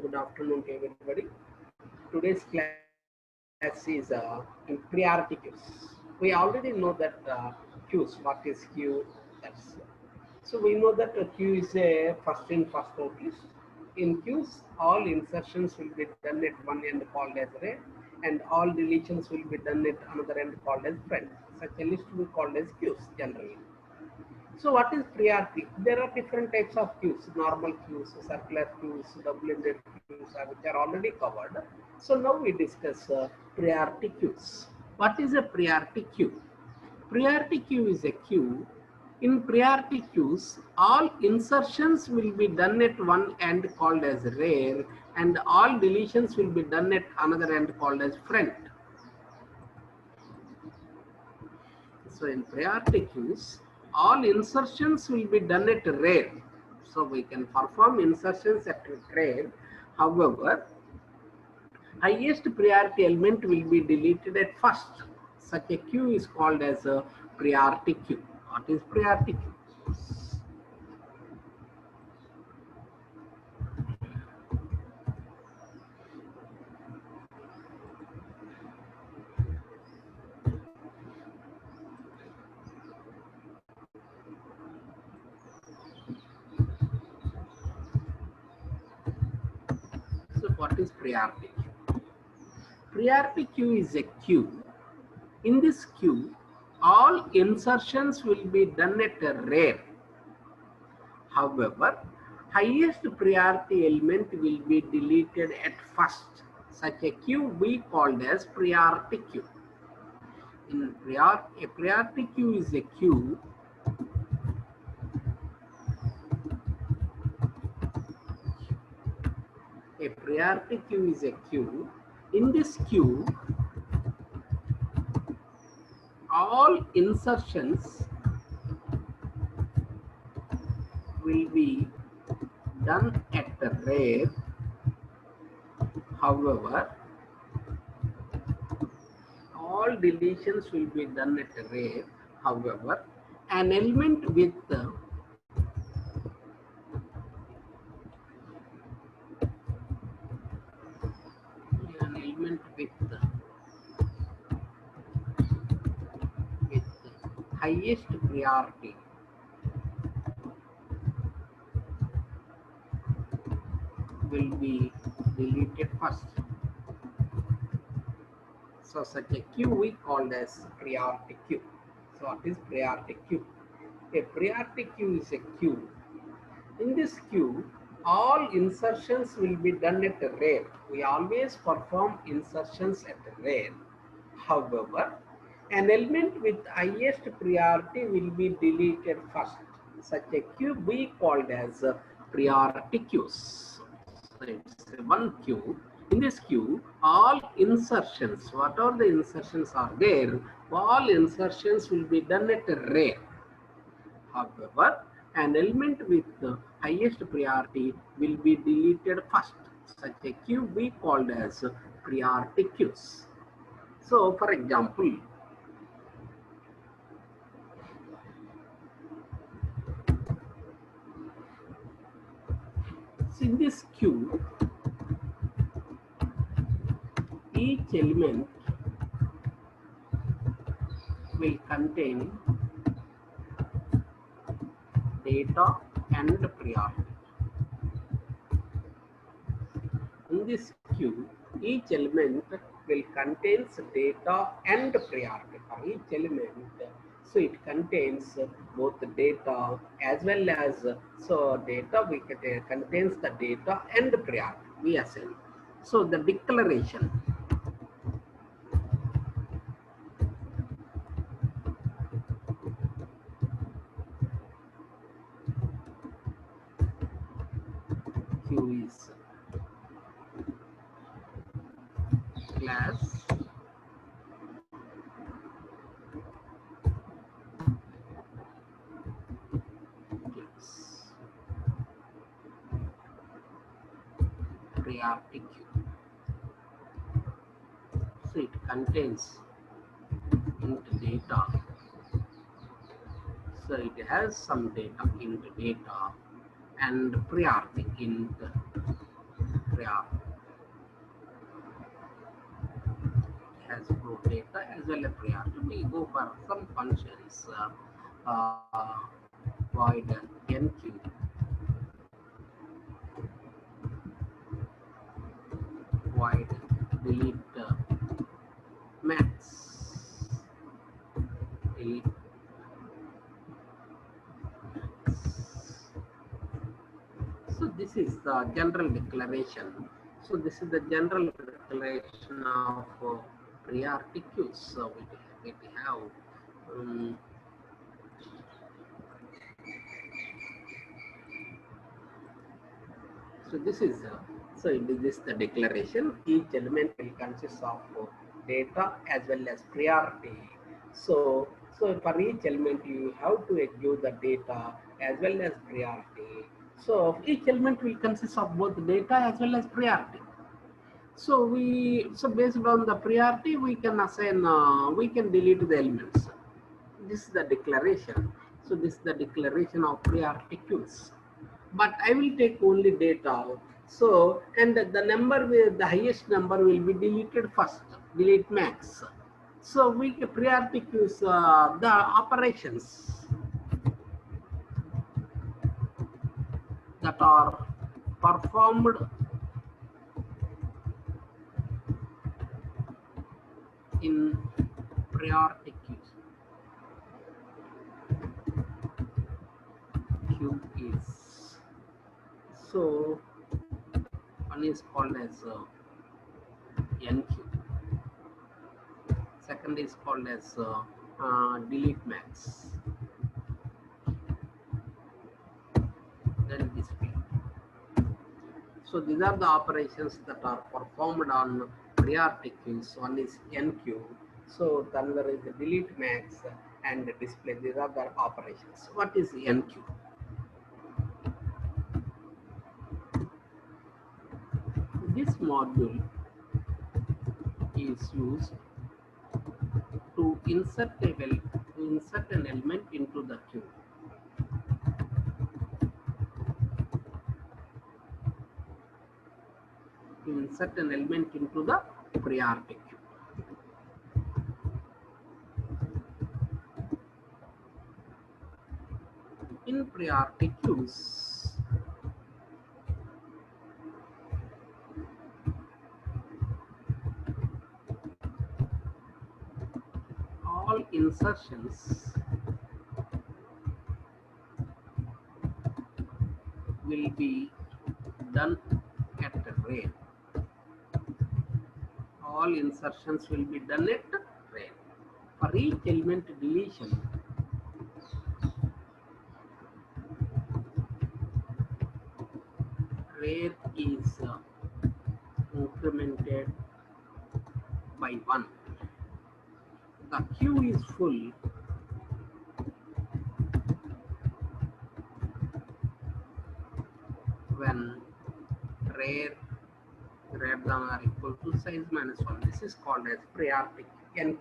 good afternoon to everybody. Today's class is in priority queues. We already know that queues, what is queue? That's so we know that a queue is a first in first out list. In queues, all insertions will be done at one end called as array, and all deletions will be done at another end called as friend. Such a list will be called as queues generally. So what is priority? There are different types of queues, normal queues, circular queues, double-ended queues, which are already covered. So now we discuss priority queues. What is a priority queue? Priority queue is a queue. In priority queues, all insertions will be done at one end called as rare, and all deletions will be done at another end called as friend. So in priority queues, all insertions will be done at rare. So we can perform insertions at rare. However, highest priority element will be deleted at first. Such a queue is called as a priority queue. What is priority queue? So what is priority queue? Priority queue is a queue. In this queue, all insertions will be done at a rare. However, highest priority element will be deleted at first. Such a queue we called as priority queue. A priority queue is a queue In this queue, all insertions will be done at the rare. However, all deletions will be done at a rare. However, an element with highest priority will be deleted first. So such a queue we called as priority queue. So what is priority queue? A priority queue is a queue. In this queue, all insertions will be done at a rare. We always perform insertions at a rare. However, an element with highest priority will be deleted first. Such a queue we called as priority queues. So it's one queue. In this queue, all insertions, whatever the insertions are there, all insertions will be done at a rare. However, an element with the highest priority will be deleted first. Such a queue we called as priority queues. So, for example, in this queue, each element will contain data and priority. In this queue, each element will contain data and priority for each element. So it contains both the data as well as data contains the data and priority. We assign. So the declaration. Queue is class priority queue. So it contains int data. So it has some data int data and priority int priority has both data as well as priority. We go for some functions void enq void delete max delete. So this is the general declaration. So this is the general declaration of priority queues. So we have um, so this is this is the declaration. Each element will consist of data as well as priority. So for each element you have to execute the data as well as priority. So each element will consist of both data as well as priority. So based on the priority we can assign we can delete the elements. This is the declaration. So this is the declaration of priority queues. But I will take only data. So and the number with the highest number will be deleted first. Delete max. So we priority queues the operations that are performed in priority queues. Queue is so one is called as NQ. Second is called as delete max. Then display. So these are the operations that are performed on priority queues. One is NQ. So the other is the delete max and display. These are the operations. What is NQ? This module is used to insert an element into the queue. To insert an element into the priority queue. In priority queues, all insertions will be done at rate. All insertions will be done at rate. For each element deletion, rate is incremented by 1. The queue is full when rare greater than or equal to size minus 1. This is called as priority NQ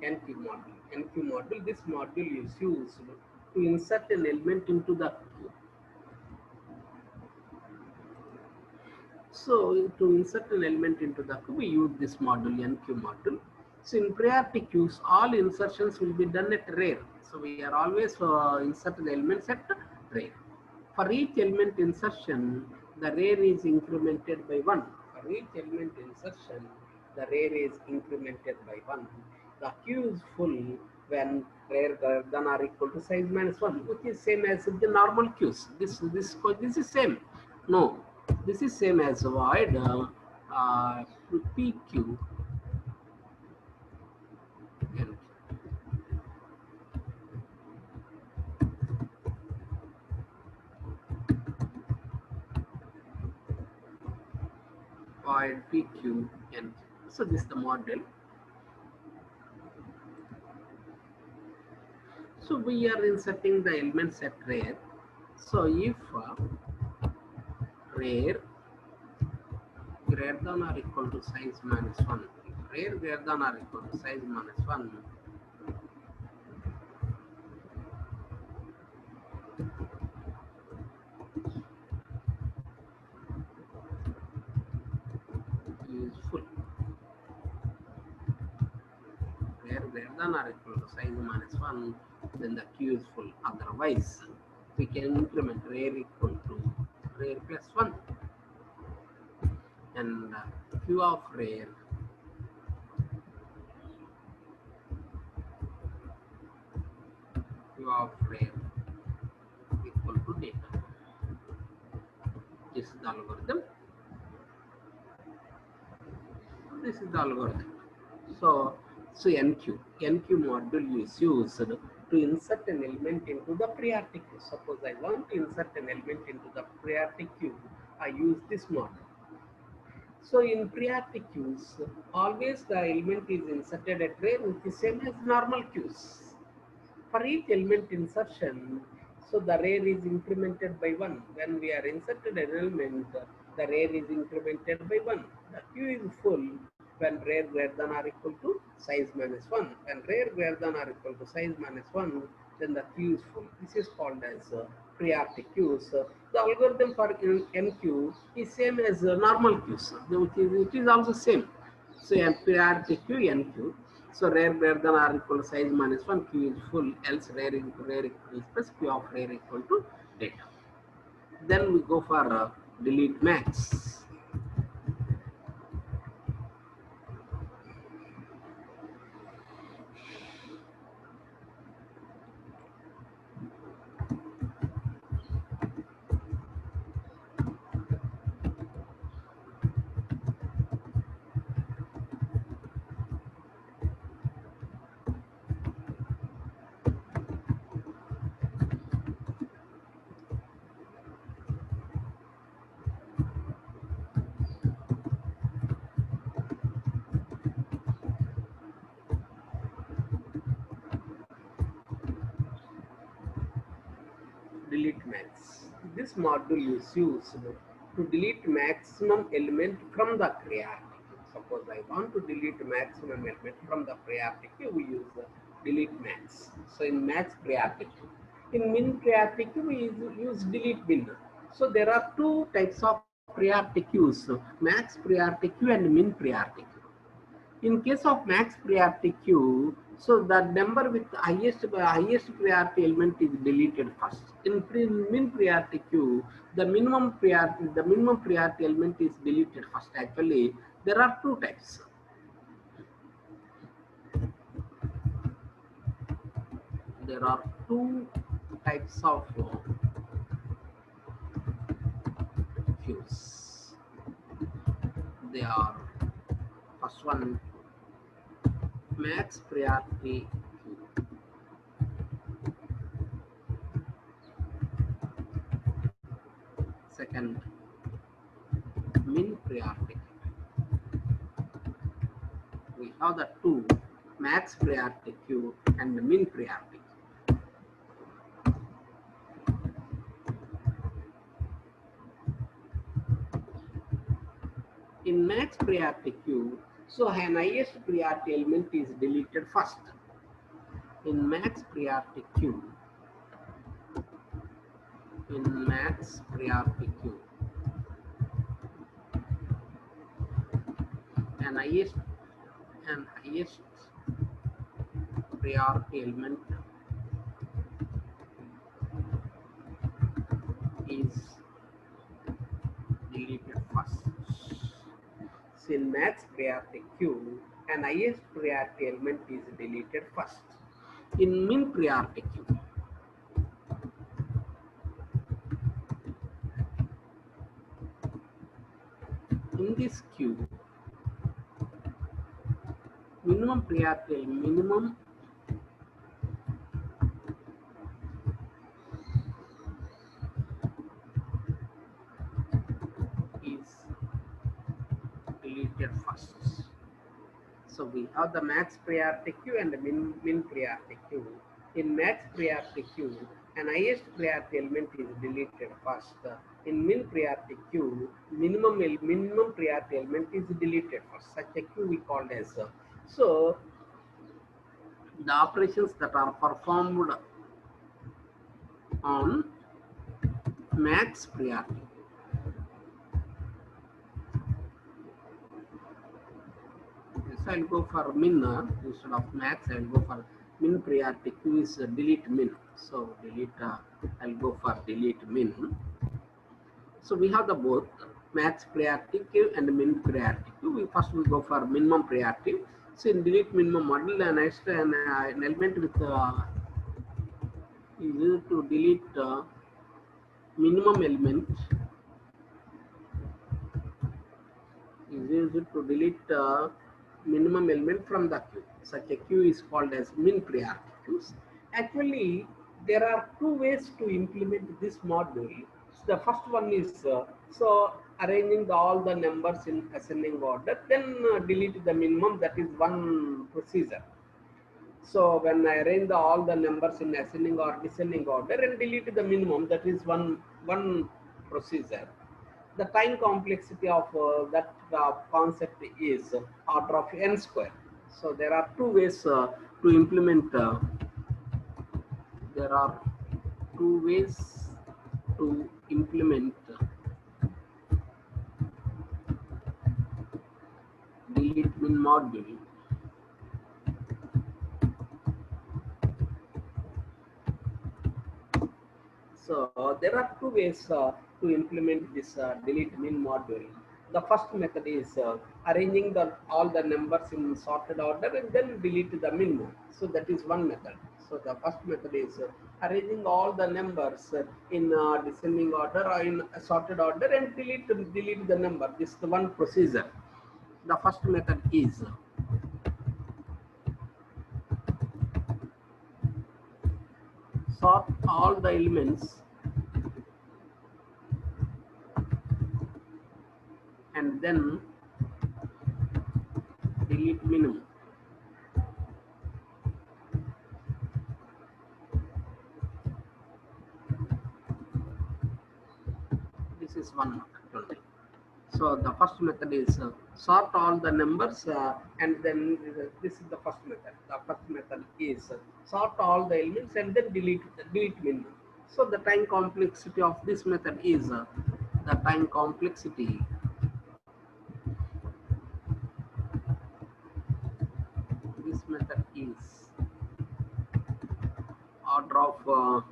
module. NQ module, this module is used to insert an element into the queue. So to insert an element into the queue, we use this module, NQ module. So in priority queues, all insertions will be done at rare. So we are always insert the elements at rare. For each element insertion, the rare is incremented by 1. For each element insertion, the rare is incremented by 1. The queue is full when rare greater than or equal to size minus 1, which is same as the normal queues. This is same. No, this is same as void PQ and void PQ and so this is the model. So we are inserting the elements at rare. So if rare greater than or equal to size minus 1, if rare greater than or equal to size minus 1, greater than or equal to size minus 1, then the queue is full. Otherwise, we can increment rare equal to rare plus 1, and q of rare equal to data. This is the algorithm. This is the algorithm. So NQ module is used to insert an element into the priority queue. Suppose I want to insert an element into the priority queue, I use this module. So in priority queues, always the element is inserted at rare, which is same as normal queues. For each element insertion, so the rare is incremented by 1. When we are inserted an element, the rare is incremented by 1. The queue is full when rare greater than or equal to size minus 1. When rare greater than or equal to size minus 1, then the queue is full. This is called as priority queues. The algorithm for NQ is same as normal queues, which is also same. So priority queue NQ. So rare greater than or equal to size minus 1, queue is full, else rare into rare equals plus q of rare equal to data. Then we go for delete max. Delete max. This module is used to delete maximum element from the priority queue. Suppose I want to delete maximum element from the priority queue, we use delete max. So in max priority queue. In min priority queue, we use delete min. So there are two types of priority queues, max priority queue and min priority queue. In case of max priority queue, so the number with highest priority element is deleted first. In min priority queue, the minimum priority element is deleted first. Actually, there are two types. There are two types of queues. They are, first one, max priority queue. Second, min priority. We have the two, max priority queue and min priority. In max priority queue, so an highest priority element is deleted first. In max priority queue, an highest priority element is deleted first. So in max priority queue, an highest priority element is deleted first. In min priority queue, in this queue, minimum priority is deleted first. So we have the max priority queue and the min priority queue. In max priority queue, an highest priority element is deleted first. In min priority queue, minimum priority element is deleted first. Such a queue we called as. So the operations that are performed on max priority. This So I'll go for min instead of max. I'll go for min priority queue is delete min. So delete. I'll go for delete min. So we have the both max priority queue and min priority queue. We first will go for minimum priority. So in delete minimum model, an element with is used to delete minimum element is used to delete minimum element from the queue. Such a queue is called as min priority queues. Actually, there are two ways to implement this module. The first one is arranging all the numbers in ascending order, then delete the minimum. That is one procedure. So when I arrange all the numbers in ascending or descending order and delete the minimum, that is one procedure. The time complexity of that concept is order of n square. So there are two ways to implement. There are two ways to implement delete min module. So there are two ways to implement this delete min module. The first method is arranging all the numbers in sorted order and then delete the minimum. So that is one method. So the first method is arranging all the numbers in descending order or in sorted order and delete the number. This is the one procedure. The first method is sort all the elements and then delete minimum. This is one method only. So the first method is sort all the numbers and then this is the first method. The first method is sort all the elements and then delete minimum. So the time complexity of this method is the time complexity this method is order of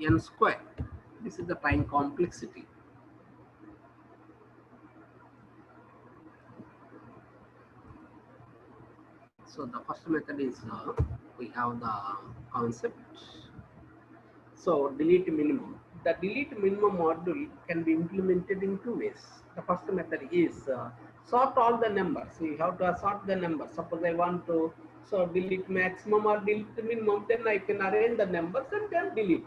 n square. This is the time complexity. So the first method is we have the concept. So delete minimum. The delete minimum module can be implemented in two ways. The first method is sort all the numbers. So you have to sort the numbers. Suppose I want to delete maximum or delete the minimum, then I can arrange the numbers and then delete.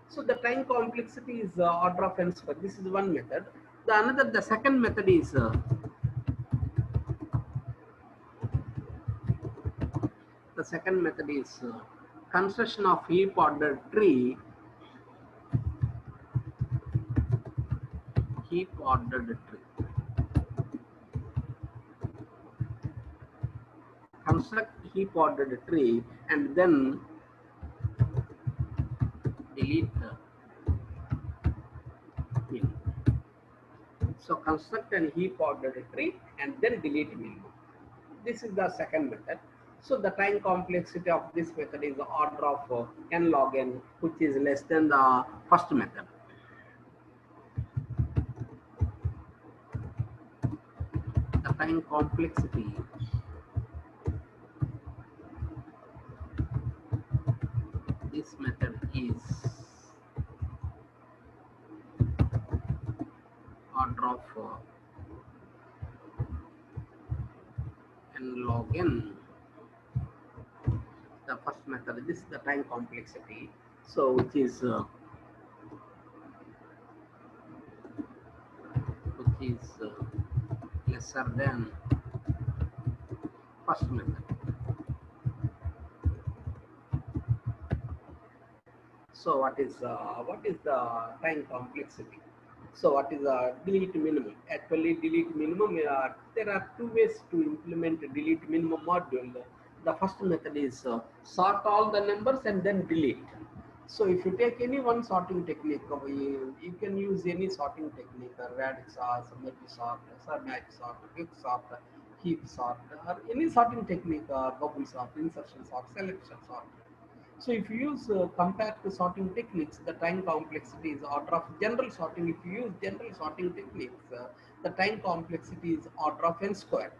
So the time complexity is order of n square. This is one method. The second method is construction of heap ordered tree. Heap ordered tree. Construct heap ordered tree and then delete minimum. So construct an heap ordered tree and then delete minimum. This is the second method. So the time complexity of this method is the order of n log n, which is less than the first method. The time complexity this method is order of n log n. The first method, this is the time complexity. So which is lesser than first method. So what is the time complexity? So what is delete minimum? Actually, delete minimum. There are two ways to implement delete minimum module. The first method is sort all the numbers and then delete. So if you take any one sorting technique, you can use any sorting technique, radix sort, multi sort, match sort, quick sort. heap sort, or any sorting technique, bubble sort, insertion sort, selection sort. So if you use compact sorting techniques, the time complexity is order of general sorting. If you use general sorting techniques, the time complexity is order of n square.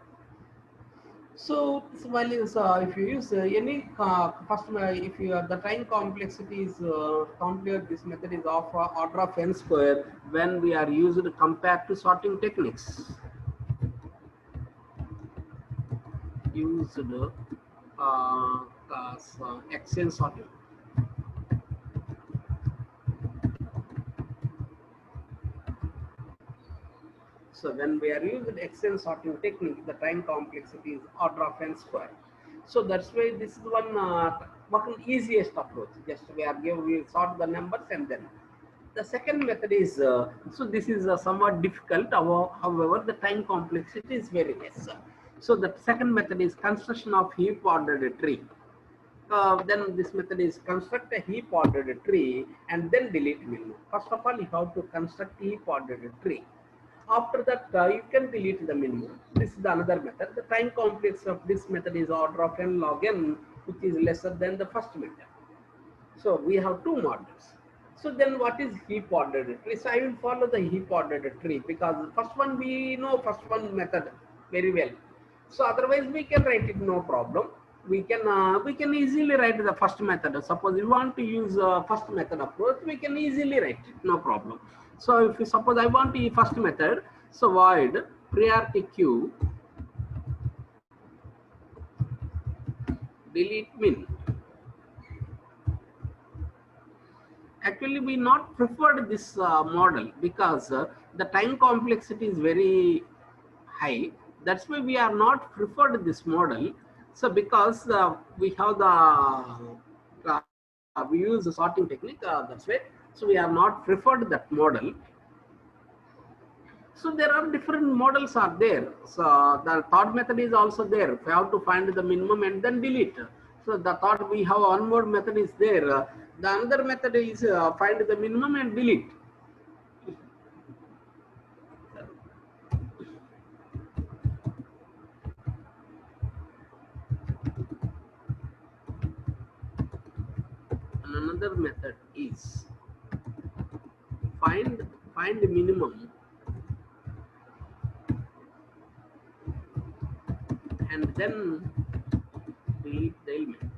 So this value is if you use any first if you the time complexity is compare this method is of order of n square when we are used compact sorting techniques. Used as Excel sorting. So when we are using Excel sorting technique, the time complexity is order of n square. So that's why this is one easiest approach. Just we sort the numbers and then the second method is so this is somewhat difficult. However, the time complexity is very less. So the second method is construction of heap ordered tree. Then this method is construct a heap ordered tree and then delete minimum. First of all, you have to construct heap ordered tree. After that, you can delete the minimum. This is the another method. The time complex of this method is order of n log n, which is lesser than the first method. So we have two models. So then what is heap ordered tree? So I will follow the heap ordered tree because first one we know first one method very well. So otherwise we can write it no problem. We can easily write the first method. Suppose you want to use first method approach, we can easily write it, no problem. So if you suppose I want to use first method, so void priority queue delete min. Actually, we not preferred this model because the time complexity is very high. That's why we are not preferred this model. So because we have the we use the sorting technique, that's why. So we are not preferred that model. So there are different models are there. So the third method is also there. We have to find the minimum and then delete. So the third we have one more method is there. The another method is find the minimum and delete. And another method is find the minimum and then delete the element.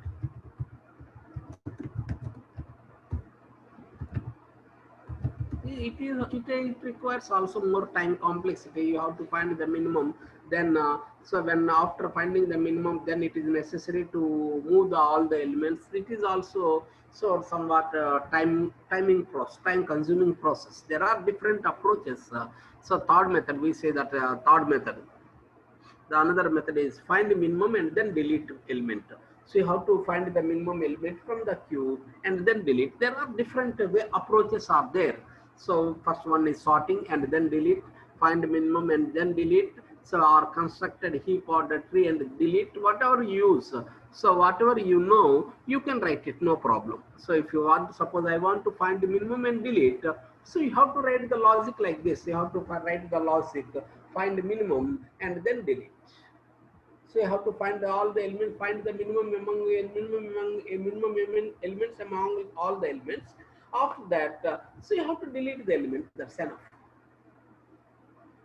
It requires also more time complexity. You have to find the minimum. Then so when after finding the minimum, then it is necessary to move all the elements. It is also so somewhat time consuming process. There are different approaches. So third method we say that third method. The another method is find the minimum and then delete element. So you have to find the minimum element from the queue and then delete. There are different approaches are there. So first one is sorting and then delete, find minimum and then delete. So our constructed heap order tree and delete whatever you use. So whatever you know, you can write it, no problem. So if you want, suppose I want to find the minimum and delete. So you have to write the logic like this. You have to write the logic, find the minimum and then delete. So you have to find all the elements, find the minimum elements among all the elements. After that, so you have to delete the element. That's enough.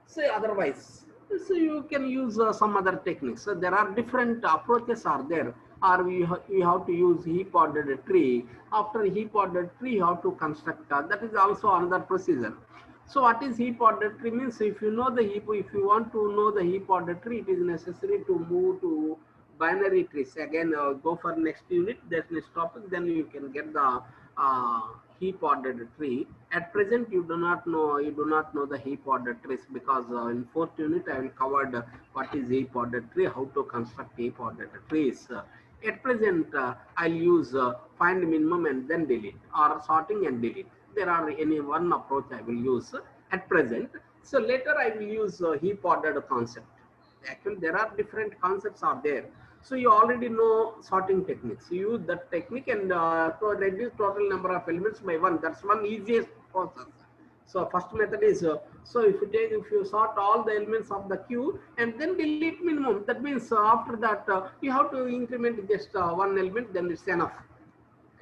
So otherwise, so you can use some other techniques. So there are different approaches are there. Or you have to use heap ordered tree. After heap ordered tree, you have to construct. That is also another procedure. So what is heap ordered tree means? If you know the heap, if you want to know the heap ordered tree, it is necessary to move to binary trees. Again, go for next unit, that's next topic, then you can get the heap ordered tree. At present, you do not know the heap ordered trees because in fourth unit I will cover what is heap ordered tree, how to construct heap ordered trees. At present, I'll use find minimum and then delete or sorting and delete. There are any one approach I will use at present. So later I will use heap ordered concept. Actually, there are different concepts are there. So you already know sorting techniques. You use that technique and to reduce total number of elements by one. That's one easiest process. So first method is so if you sort all the elements of the queue and then delete minimum, that means after that you have to increment just one element, then it's enough.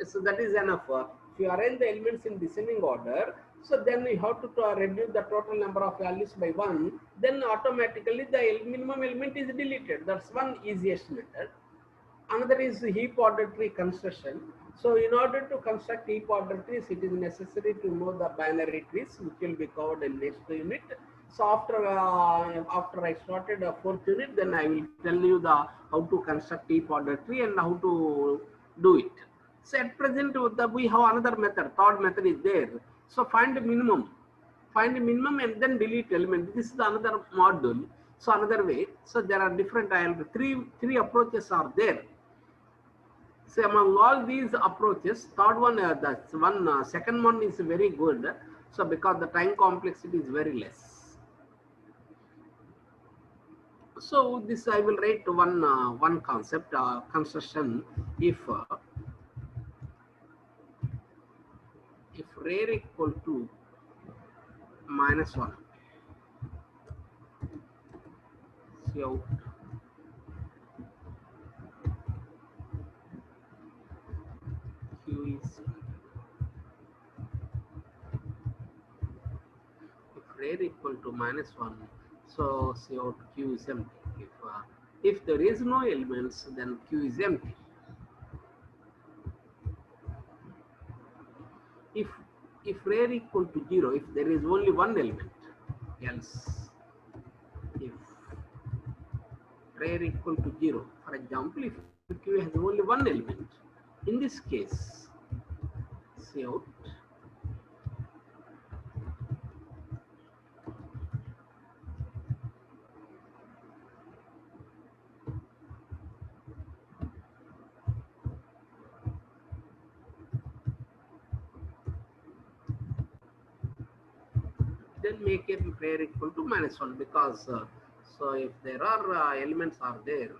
So that is enough. If you arrange the elements in descending order, so then you have to reduce the total number of values by one. Then automatically the minimum element is deleted. That's one easiest method. Another is heap order tree construction. So in order to construct heap order trees, it is necessary to know the binary trees, which will be covered in next unit. So after I started a fourth unit, then I will tell you the how to construct heap order tree and how to do it. So at present, we have another method. Third method is there. So find the minimum. Find the minimum and then delete element. This is another module. So another way. So there are different three approaches are there. So among all these approaches, third one, that's one, second one is very good. So because the time complexity is very less. So this I will write one concept construction. If rare equal to -1, so Q is rare equal to -1, so CO Q is empty. If there is no elements, then Q is empty. If rare equal to 0, if there is only one element, else if rare equal to 0, for example, if Q has only one element, in this case, CO then make it rare equal to -1, because so if there are elements are there,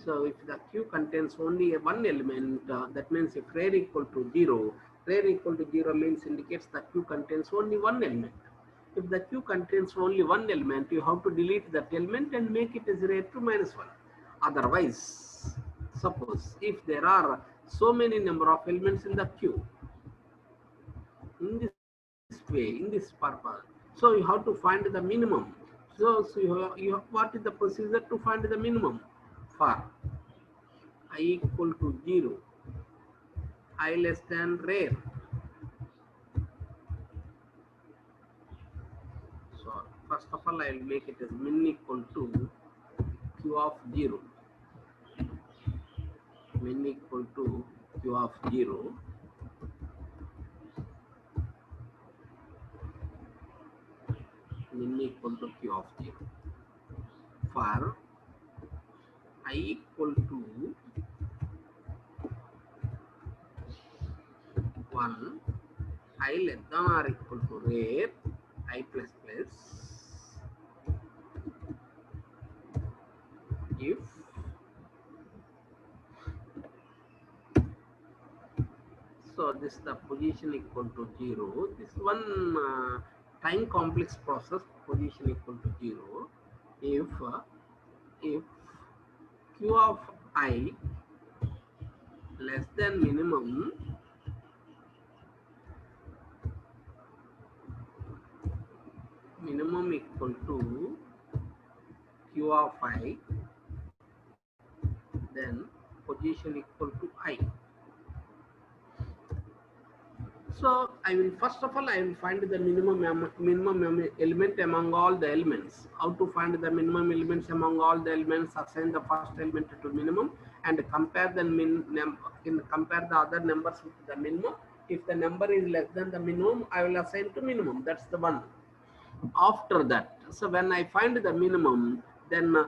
so if the Q contains only one element, that means if rare equal to 0, rare equal to 0 means indicates the Q contains only one element. If the Q contains only one element, you have to delete that element and make it as rare to -1. Otherwise, suppose if there are so many number of elements in the Q, in this way, in this purpose, so you have to find the minimum. So what is the procedure to find the minimum? For I equal to 0, I less than rare. So first of all, I will make it as min equal to Q of 0. Min equal to Q of 0. Min equal to Q of 0. For I equal to 1, I less than or equal to rare, I plus plus, if so this the position equal to 0, this one time complex process, position equal to 0, if Q of I less than minimum, equal to Q of I, then position equal to I. So I will first of all I will find the minimum element among all the elements. How to find the minimum elements among all the elements? Assign the first element to minimum and compare the compare the other numbers with the minimum. If the number is less than the minimum, I will assign to minimum. That's the one. After that, so when I find the minimum, then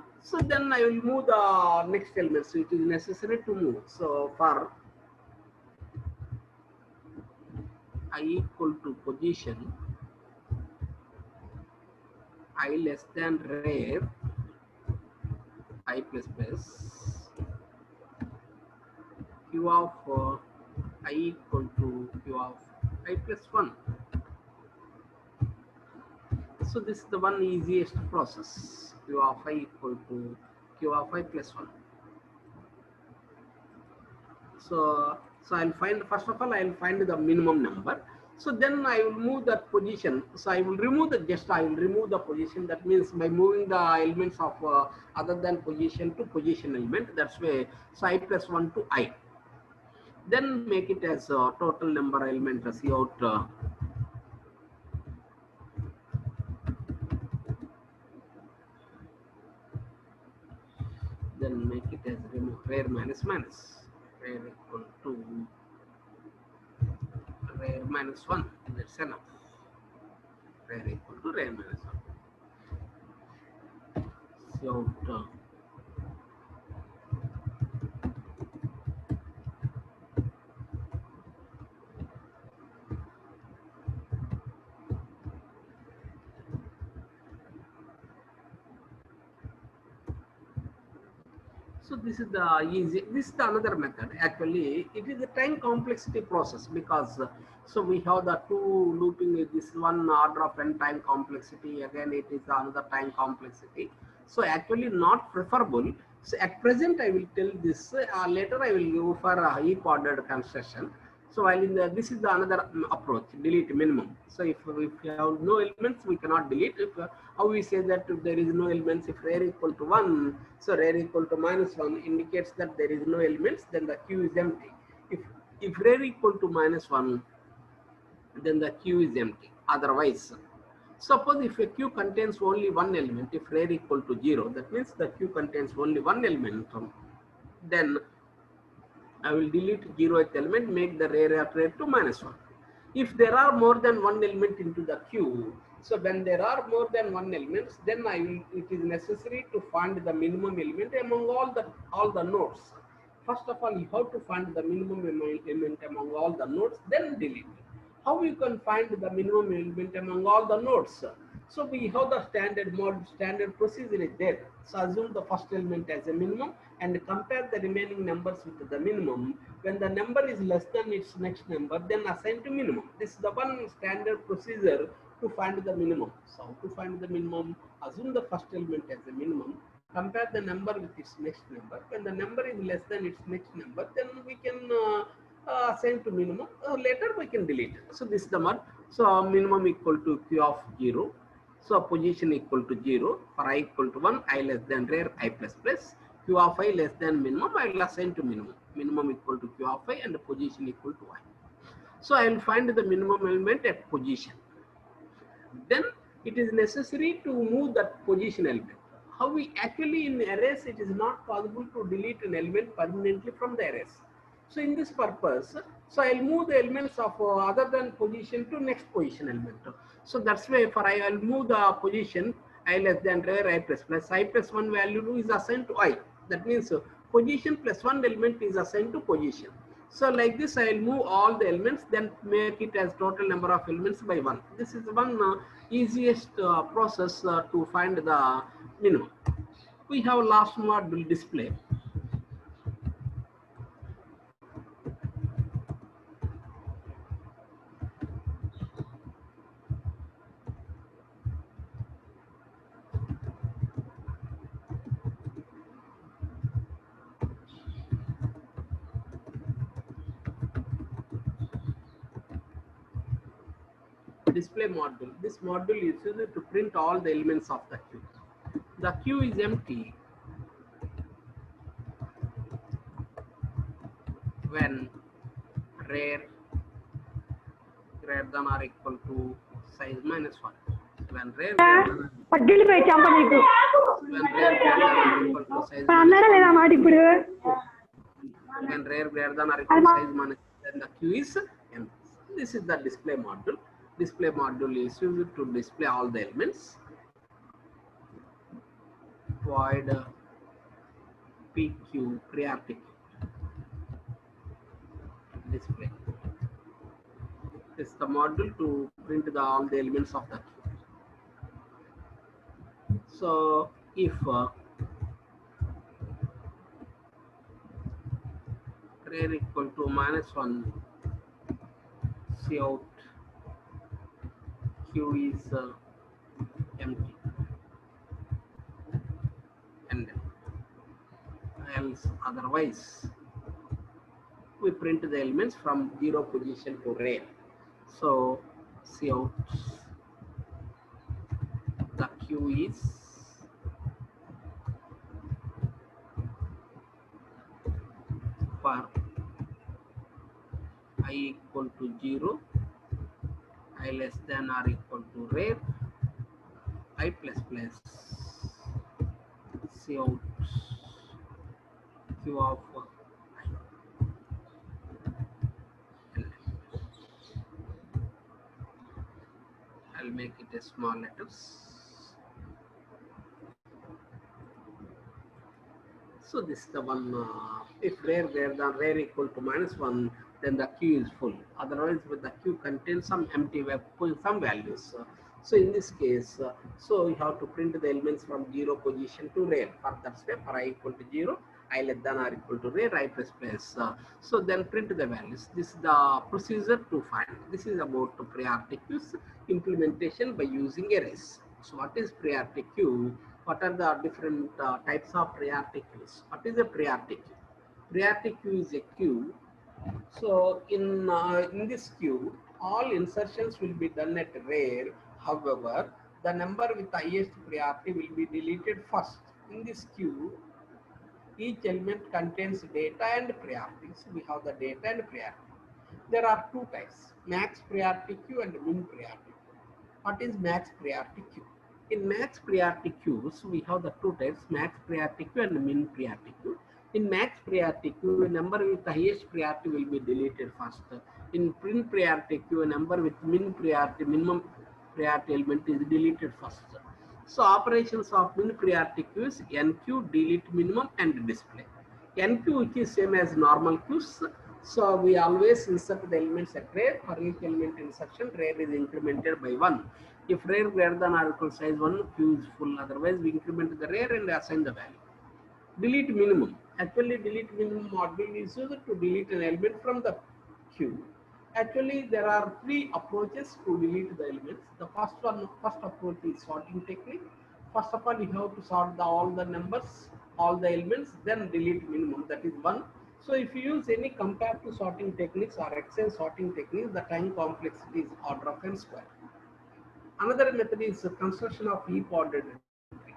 then I will move the next element. So it is necessary to move. So for I equal to position, I less than rare, I plus plus, Q of I equal to Q of I plus 1. So this is the one easiest process. Q of I equal to Q of I plus 1. So I'll find, first of all I'll find the minimum number. So then I will move that position. So I will remove the I will remove the position. That means by moving the elements of other than position to position element. That's why. So I plus 1 to I. Then make it as total number element as C out. Then make it as remove rare minus minus. Rare equal to rare minus 1. That's enough. Rare equal to rare minus 1. So So this is the easy. This is the another method. Actually, it is a time complexity process because so we have the two looping. This one order of n time complexity. Again, it is another time complexity. So actually, not preferable. So at present, I will tell this. Later, I will go for a heap ordered construction. So while in the, this is the another approach, delete minimum. So if you have no elements, we cannot delete. If how we say that if there is no elements, if rare equal to 1, so rare equal to minus 1 indicates that there is no elements, then the queue is empty. If rare equal to minus 1, then the queue is empty. Otherwise, suppose if a queue contains only one element, if rare equal to 0, that means the queue contains only one element, then I will delete 0th element, make the rare to minus 1. If there are more than one element into the queue, so when there are more than one elements, then it is necessary to find the minimum element among all the nodes. First of all, you have to find the minimum element among all the nodes, then delete. How you can find the minimum element among all the nodes? So we have the standard procedure is there. So assume the first element as a minimum and compare the remaining numbers with the minimum. When the number is less than its next number, then assign to minimum. This is the one standard procedure to find the minimum. So to find the minimum, assume the first element as a minimum, compare the number with its next number. When the number is less than its next number, then we can assign to minimum. Later we can delete it. So this is the one. So minimum equal to q of 0. So position equal to 0. For I equal to 1, I less than rare, I plus plus. Q of I less than minimum, I will assign to minimum. Minimum equal to Q of I and the position equal to I. So I will find the minimum element at position. Then it is necessary to move that position element. How we actually in arrays, it is not possible to delete an element permanently from the arrays. So in this purpose, so I'll move the elements of other than position to next position element. So that's why for I'll move the position I less than rare I plus plus. I plus 1 value is assigned to I. That means position plus 1 element is assigned to position. So like this, I will move all the elements, then make it as total number of elements by 1. This is one easiest process to find the minimum. We have last module display. Display module. This module is used to print all the elements of the queue. The queue is empty when rare greater than or equal to size minus 1. When rare greater than when rare greater than or equal to size minus 1. When rare greater than or equal to size minus 1, then the queue is empty. This is the display module. Display module is used to display all the elements. Void PQ priority display. This is the module to print all the elements of the queue. So if rare equal to minus 1, see out queue is empty, and else otherwise we print the elements from 0 position to rare. So see out the queue is for I equal to 0, I less than or equal to rare, I plus plus see out queue of I'll make it a small letters. So this is the one, if rare greater than rare equal to -1, then the queue is full. Otherwise, with the queue contains some empty some values. So in this case, so you have to print the elements from 0 position to rare. For that step, for I equal to 0, I less than or equal to rare, I plus plus. So then print the values. This is the procedure to find. This is about priority queues implementation by using arrays. So what is priority queue? What are the different types of priority queues? What is a priority queue? Priority queue is a queue. So in this queue, all insertions will be done at rare. However, the number with the highest priority will be deleted first. In this queue, each element contains data and priority. So we have the data and priority. There are two types: max priority queue and min priority queue. What is max priority queue? In max priority queues, we have the two types: max priority queue and min priority queue. In max priority queue, a number with the highest priority will be deleted first. In min priority queue, a number with min priority, minimum priority element is deleted first. So operations of min priority queues: NQ, delete minimum, and display. NQ, which is same as normal queues. So we always insert the elements at rare. For each element insertion, rare is incremented by 1. If rare greater than or equal size 1, queue is full. Otherwise, we increment the rare and assign the value. Delete minimum. Actually, delete minimum module is used to delete an element from the queue. Actually, there are three approaches to delete the elements. The first approach is sorting technique. First of all, you have to sort all the numbers, all the elements, then delete minimum. That is one. So if you use any comparative sorting techniques or Excel sorting techniques, the time complexity is order of n square. Another method is construction of heap ordered tree.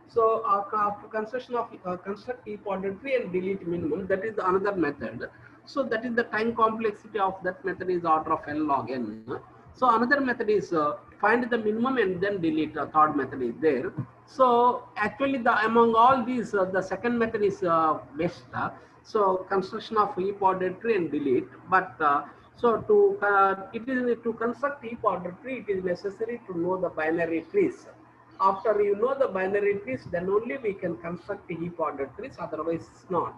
So after construction of construct heap ordered tree and delete minimum, that is another method. So that is the time complexity of that method is order of n log n. So another method is find the minimum and then delete. Third method is there. So actually, among all these, the second method is best. So construction of heap ordered tree and delete. But so it is to construct heap ordered tree, it is necessary to know the binary trees. After you know the binary trees, then only we can construct heap ordered trees. Otherwise, it's not.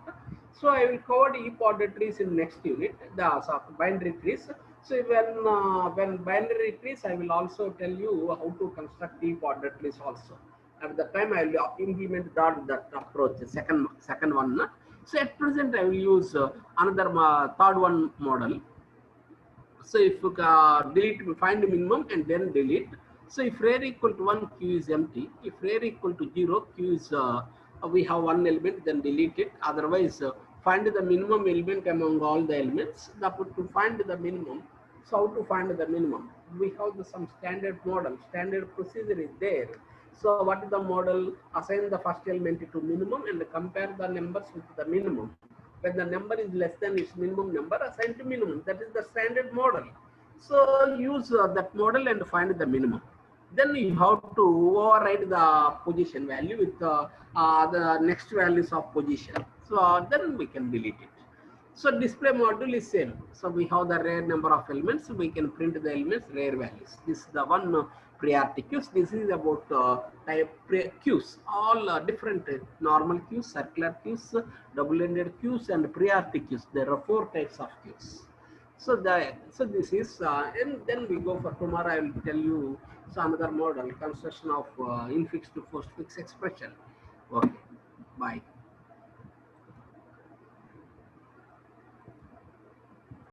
So I will cover heap ordered trees in next unit. The binary trees. So when binary trees, I will also tell you how to construct heap ordered trees also. At the time, I will implement that approach. Second one. So at present, I will use another third one model. So if you delete, find minimum and then delete. So if rare equal to 1, queue is empty. If rare equal to 0, queue is we have one element, then delete it. Otherwise, find the minimum element among all the elements. To find the minimum, so how to find the minimum? We have some standard model, standard procedure is there. So what is the model? Assign the first element to minimum and compare the numbers with the minimum. When the number is less than its minimum number, assign to minimum. That is the standard model. So use that model and find the minimum. Then you have to override the position value with the next values of position. So then we can delete it. So display module is same. So we have the rare number of elements. We can print the elements rare values. This is the one priority queues. This is about type queues. All different normal queues, circular queues, double-ended queues, and priority queues. There are 4 types of queues. So this is and then we go for tomorrow. I will tell you some other model construction of infix to postfix expression. Okay, bye.